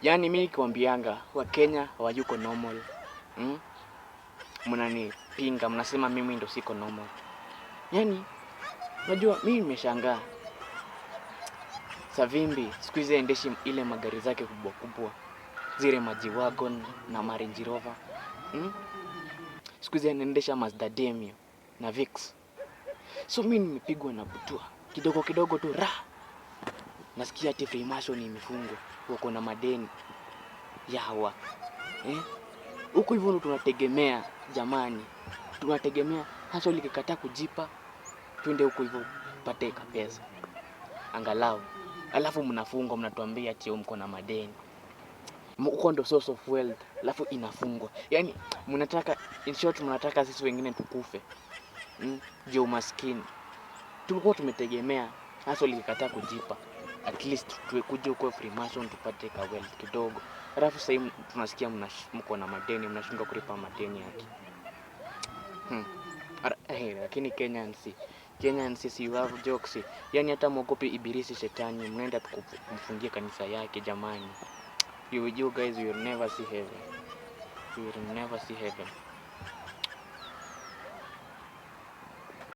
Yaani mimi nikiwaambianga Wakenya hawayuko normal. Mnanipinga, mnasema mimi ndo siko normal. Yaani unajua mimi nimeshangaa. Savimbi siku hizi aendeshi ile magari zake kubwa kubwa. Zile G-Wagon na Range Rover. Siku hizi anaendesha Mazda Demio na Vix. So mimi nimepigwa na butua. Kidogo kidogo tu nasikia ati Freemason imefungwa. Wako na madeni yawa. Huko hivyo tunategemea jamani. Tunategemea hasa likikataa kujipa twende huko hivyo pate pesa. Angalau. Alafu mnafungwa mnatuambia ati mko na madeni. Huko ndo source of wealth, alafu inafungwa. Yaani mnataka, in short mnataka sisi wengine tukufe. Juu umaskini. Tulikuwa tumetegemea hasa likikataa kujipa. At least tukuje huko Freemason tupate ka wealth kidogo. Alafu sasa hivi tunasikia mko na madeni, mnashindwa kulipa madeni yake. Lakini Kenyans si you have jokes. Yaani hata mwogopi ibilisi shetani, mnaenda kumfungia kanisa yake jamani. You guys will never see heaven. You will never see heaven.